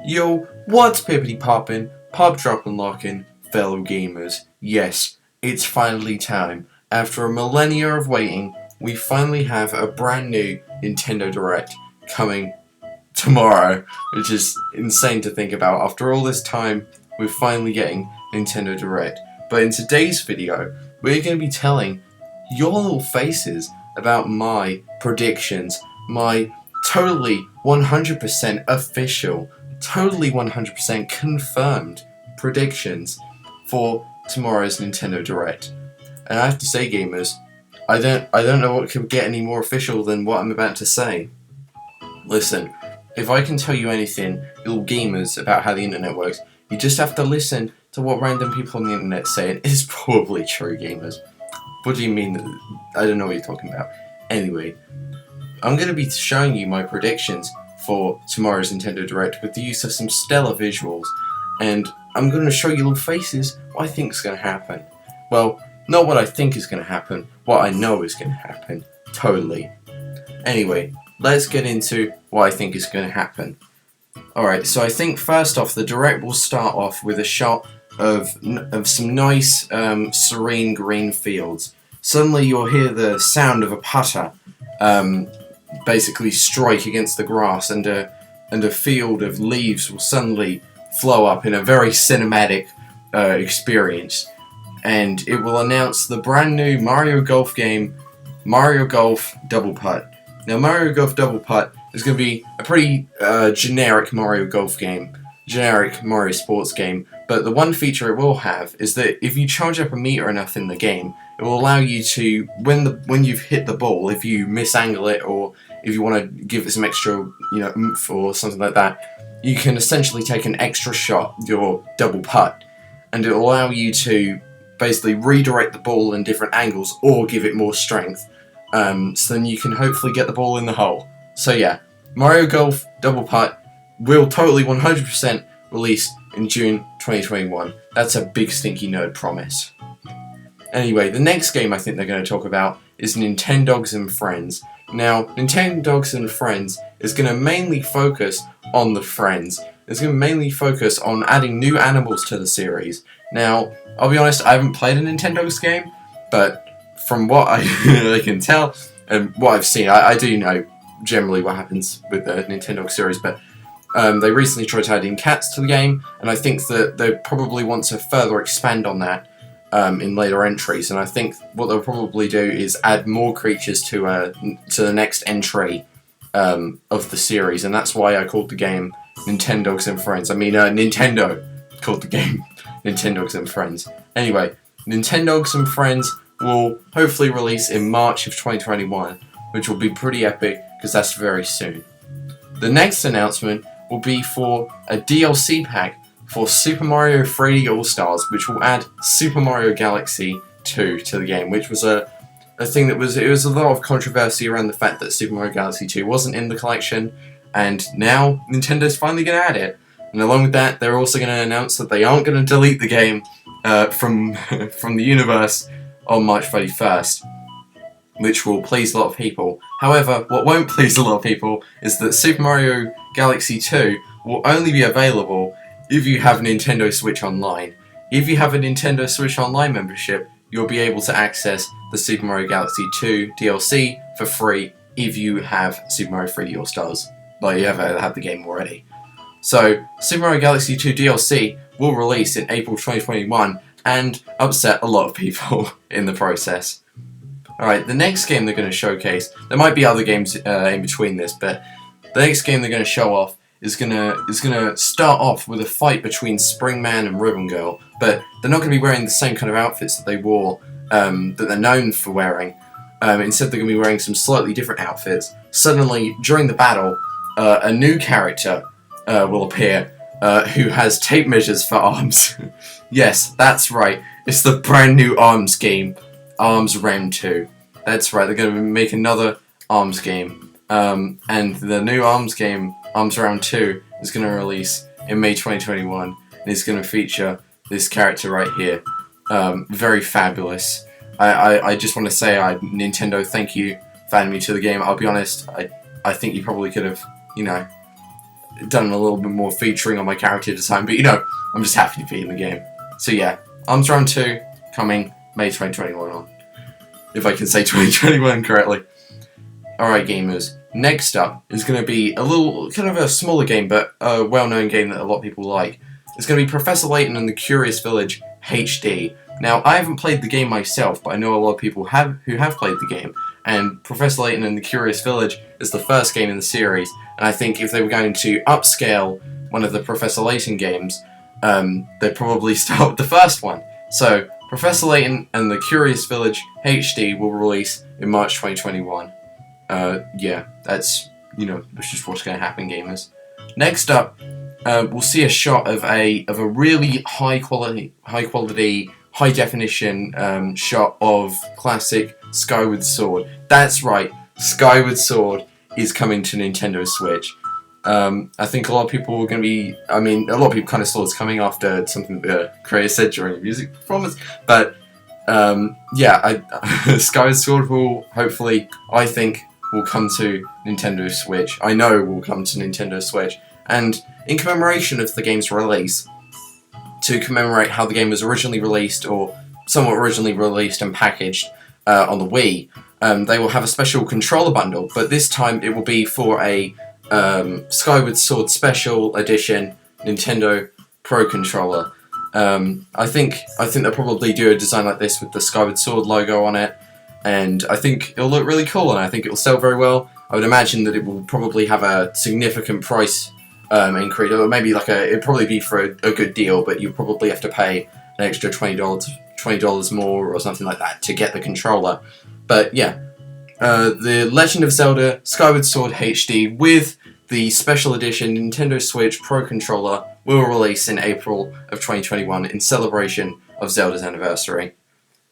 Yo, what's pippity poppin', pop droppin' lockin', fellow gamers? Yes, it's finally time. After a millennia of waiting, we finally have a brand new Nintendo Direct coming tomorrow, which is insane to think about. After all this time, we're finally getting Nintendo Direct. But in today's video, we're going to be telling your little faces about my predictions, my totally 100% official, totally 100% confirmed predictions for tomorrow's Nintendo Direct. And I have to say, gamers, I don't know what could get any more official than what I'm about to say. Listen, if I can tell you anything, little gamers, about how the internet works, you just have to listen to what random people on the internet say, and it's probably true, gamers. What do you mean? I don't know what you're talking about. Anyway, I'm going to be showing you my predictions for tomorrow's Nintendo Direct with the use of some stellar visuals, and I'm going to show you little faces what I think is going to happen. Well, not what I think is going to happen, what I know is going to happen. Totally. Anyway, let's get into what I think is going to happen. Alright, so I think first off, the Direct will start off with a shot of some nice, serene green fields. Suddenly you'll hear the sound of a putter basically strike against the grass, and a field of leaves will suddenly flow up in a very cinematic experience. And it will announce the brand new Mario Golf game, Mario Golf Double Putt. Now, Mario Golf Double Putt is going to be a pretty generic Mario Golf game, generic Mario sports game, but the one feature it will have is that if you charge up a meter enough in the game, it will allow you to, when you've hit the ball, if you misangle it or if you want to give it some extra, oomph or something like that, you can essentially take an extra shot, your double putt, and it will allow you to basically redirect the ball in different angles or give it more strength, so then you can hopefully get the ball in the hole. So yeah, Mario Golf Double Putt will totally 100% release in June 2021. That's a big stinky nerd promise. Anyway, the next game I think they're going to talk about is Nintendogs and Friends. Now, Nintendogs and Friends is going to mainly focus on the friends. It's going to mainly focus on adding new animals to the series. Now, I'll be honest, I haven't played a Nintendogs game, but from what I can tell and what I've seen, I do know generally what happens with the Nintendo series, but they recently tried adding cats to the game, and I think that they probably want to further expand on that in later entries, and I think what they'll probably do is add more creatures to the next entry of the series, and that's why I called the game Nintendogs and Friends. I mean, Nintendo called the game Nintendogs and Friends. Anyway, Nintendogs and Friends will hopefully release in March of 2021, which will be pretty epic because that's very soon. The next announcement will be for a DLC pack for Super Mario 3D All-Stars, which will add Super Mario Galaxy 2 to the game, which was a thing that was a lot of controversy around the fact that Super Mario Galaxy 2 wasn't in the collection, and now Nintendo's finally going to add it. And along with that, they're also going to announce that they aren't going to delete the game from the universe on March 31st, which will please a lot of people. However, what won't please a lot of people is that Super Mario Galaxy 2 will only be available if you have Nintendo Switch Online. If you have a Nintendo Switch Online membership, you'll be able to access the Super Mario Galaxy 2 DLC for free if you have Super Mario 3D All-Stars, like you have had the game already. So, Super Mario Galaxy 2 DLC will release in April 2021 and upset a lot of people in the process. Alright, the next game they're going to showcase, there might be other games in between this, but the next game they're going to show off is going to start off with a fight between Springman and Ribbon Girl, but they're not going to be wearing the same kind of outfits that they wore, that they're known for wearing. Instead, they're going to be wearing some slightly different outfits. Suddenly, during the battle, a new character will appear who has tape measures for arms. Yes, that's right. It's the brand new ARMS game, ARMS Round 2. That's right, they're going to make another ARMS game. And the new ARMS game, ARMS Round 2, is going to release in May 2021. And it's going to feature this character right here. Very fabulous. I just want to say, Nintendo, thank you for adding me to the game. I'll be honest, I think you probably could have, done a little bit more featuring on my character design, but you know, I'm just happy to be in the game. So yeah, Arms Round 2 coming May 2021 on. If I can say 2021 correctly. Alright gamers, next up is going to be a little, kind of a smaller game, but a well-known game that a lot of people like. It's going to be Professor Layton and the Curious Village HD. Now, I haven't played the game myself, but I know a lot of people who have played the game, and Professor Layton and the Curious Village is the first game in the series, and I think if they were going to upscale one of the Professor Layton games, they'd probably start with the first one. So, Professor Layton and the Curious Village HD will release in March 2021. Yeah, that's just what's going to happen, gamers. Next up, we'll see a shot of a really high quality, high definition shot of classic Skyward Sword. That's right, Skyward Sword is coming to Nintendo Switch. I think a lot of people are going to be, a lot of people kind of saw it's coming after something the creator said during a music performance, but yeah, Skyward Sword will hopefully, I think, will come to Nintendo Switch. I know will come to Nintendo Switch. And in commemoration of the game's release, to commemorate how the game was originally released, or somewhat originally released and packaged on the Wii, they will have a special controller bundle, but this time it will be for a Skyward Sword Special Edition Nintendo Pro Controller. I think they'll probably do a design like this with the Skyward Sword logo on it, and I think it'll look really cool, and I think it'll sell very well. I would imagine that it will probably have a significant price increase, or maybe it'd probably be for a good deal, but you probably have to pay an extra $20 more or something like that to get the controller. But yeah, the Legend of Zelda Skyward Sword HD with the special edition Nintendo Switch Pro Controller will release in April of 2021 in celebration of Zelda's anniversary.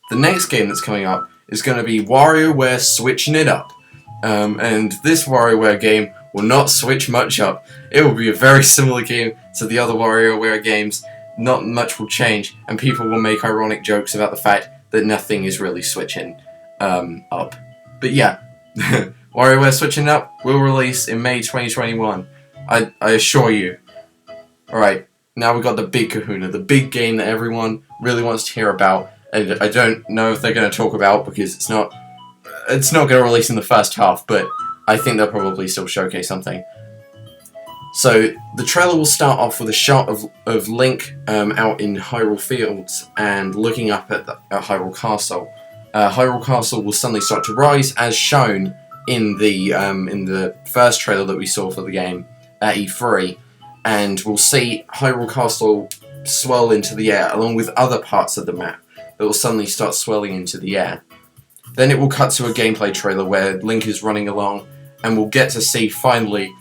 The next game that's coming up is going to be WarioWare Switching It Up. And this WarioWare game will not switch much up. It will be a very similar game to the other WarioWare games. Not much will change, and people will make ironic jokes about the fact that nothing is really switching up. But yeah, WarioWare Switching Up will release in May 2021. I assure you. Alright, now we've got the big kahuna, the big game that everyone really wants to hear about, and I don't know if they're going to talk about because it's not going to release in the first half, but I think they'll probably still showcase something. So the trailer will start off with a shot of Link out in Hyrule Fields and looking up at Hyrule Castle. Hyrule Castle will suddenly start to rise, as shown in the first trailer that we saw for the game at E3, and we'll see Hyrule Castle swell into the air along with other parts of the map that will suddenly start swelling into the air. Then it will cut to a gameplay trailer where Link is running along, and we'll get to see finally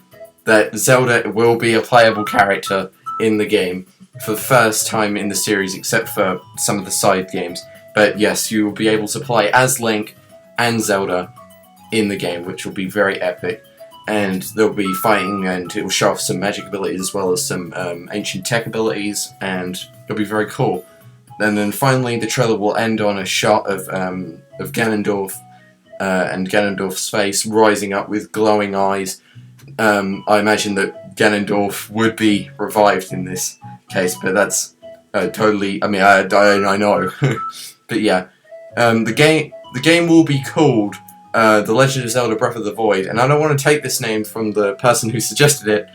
that Zelda will be a playable character in the game for the first time in the series, except for some of the side games. But yes, you will be able to play as Link and Zelda in the game, which will be very epic. And they'll be fighting, and it will show off some magic abilities as well as some ancient tech abilities, and it'll be very cool. And then finally, the trailer will end on a shot of Ganondorf and Ganondorf's face rising up with glowing eyes. I imagine that Ganondorf would be revived in this case, but that's totally. I know, but yeah, the game will be called The Legend of Zelda: Breath of the Void, and I don't want to take this name from the person who suggested it,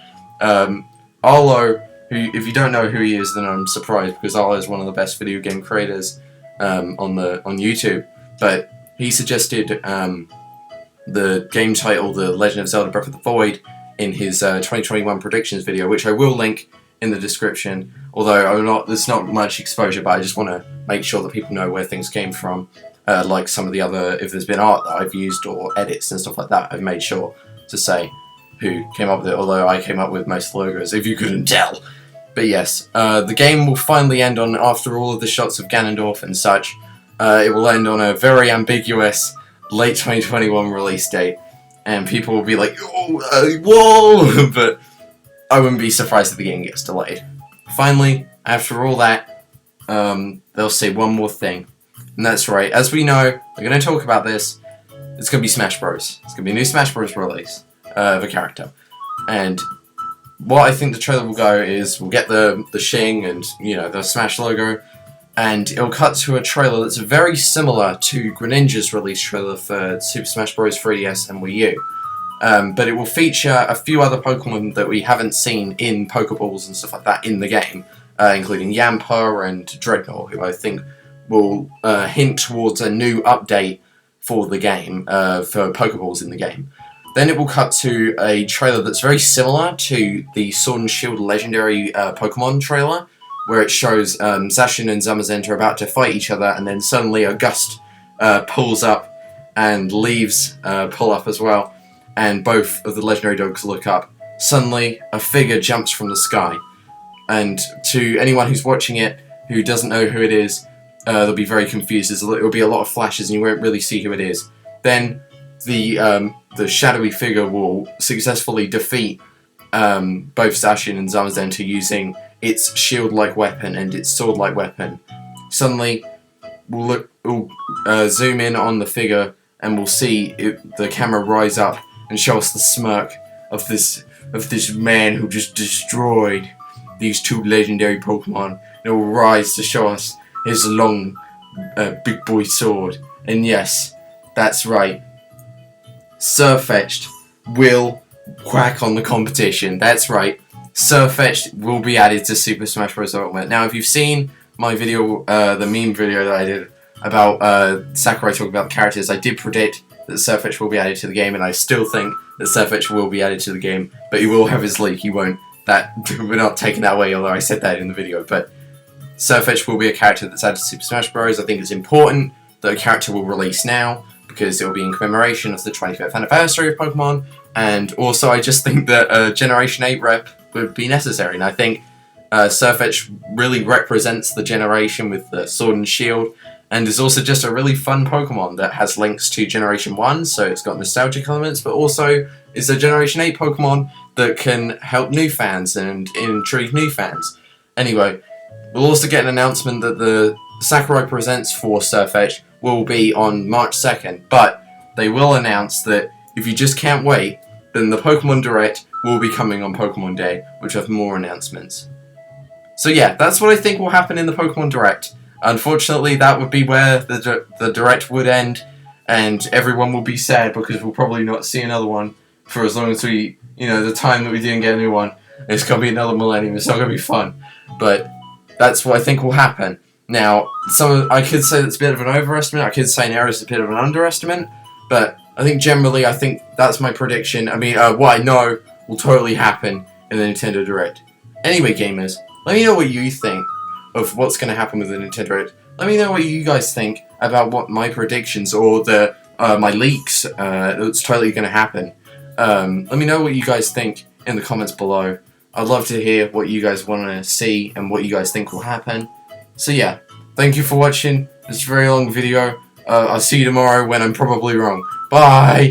Arlo. Who, if you don't know who he is, then I'm surprised, because Arlo is one of the best video game creators on YouTube. But he suggested the game title, The Legend of Zelda: Breath of the Void, in his 2021 predictions video, which I will link in the description. Although there's not much exposure, but I just want to make sure that people know where things came from. Like some of the other, if there's been art that I've used or edits and stuff like that, I've made sure to say who came up with it. Although I came up with most logos, if you couldn't tell. But yes, the game will finally end on, after all of the shots of Ganondorf and such, it will end on a very ambiguous late 2021 release date, and people will be like, oh, whoa, but I wouldn't be surprised if the game gets delayed. Finally, after all that, they'll say one more thing, and that's right, as we know, they're going to talk about this, it's going to be Smash Bros. It's going to be a new Smash Bros. Release of a character, and what I think the trailer will go is we'll get the Shing and, you know, the Smash logo, and it'll cut to a trailer that's very similar to Greninja's release trailer for Super Smash Bros. 3DS and Wii U. But it will feature a few other Pokemon that we haven't seen in Pokeballs and stuff like that in the game, including Yamper and Dreadnought, who I think will hint towards a new update for the game, for Pokeballs in the game. Then it will cut to a trailer that's very similar to the Sword and Shield Legendary Pokemon trailer, where it shows Zacian and Zamazenta are about to fight each other, and then suddenly a gust pulls up, and leaves pull up as well, and both of the legendary dogs look up. Suddenly, a figure jumps from the sky, and to anyone who's watching it who doesn't know who it is, they'll be very confused. It'll be a lot of flashes, and you won't really see who it is. Then the shadowy figure will successfully defeat both Zacian and Zamazenta using its shield-like weapon and its sword-like weapon. Suddenly, we'll zoom in on the figure, and we'll see the camera rise up and show us the smirk of this man who just destroyed these two legendary Pokemon. It will rise to show us his long, big boy sword. And yes, that's right, Sirfetch'd will crack on the competition. That's right, Sirfetch'd will be added to Super Smash Bros. Ultimate. Now, if you've seen my video, the meme video that I did about Sakurai talking about the characters, I did predict that Sirfetch'd will be added to the game, and I still think that Sirfetch'd will be added to the game, but he will have his leak, he won't. We're not taking that away, although I said that in the video, but Sirfetch'd will be a character that's added to Super Smash Bros. I think it's important that a character will release now, because it will be in commemoration of the 25th anniversary of Pokemon, and also I just think that a Generation 8 rep would be necessary, and I think Sirfetch'd really represents the generation with the Sword and Shield, and is also just a really fun Pokemon that has links to Generation 1, so it's got nostalgic elements, but also is a Generation 8 Pokemon that can help new fans and intrigue new fans. Anyway, we'll also get an announcement that the Sakurai Presents for Sirfetch'd will be on March 2nd, but they will announce that if you just can't wait, then the Pokemon Direct will be coming on Pokemon Day, which have more announcements. So yeah, that's what I think will happen in the Pokemon Direct. Unfortunately, that would be where the Direct would end, and everyone will be sad because we'll probably not see another one for as long as the time that we didn't get a new one. It's going to be another millennium, it's not going to be fun. But that's what I think will happen. Now, I could say that's a bit of an overestimate, I could say an error is a bit of an underestimate, but I think generally, I think that's my prediction. I mean, what I know will totally happen in the Nintendo Direct. Anyway, gamers, let me know what you think of what's going to happen with the Nintendo Direct. Let me know what you guys think about what my predictions or my leaks that's totally going to happen. Let me know what you guys think in the comments below. I'd love to hear what you guys want to see and what you guys think will happen. So yeah, thank you for watching this very long video. I'll see you tomorrow when I'm probably wrong. Bye!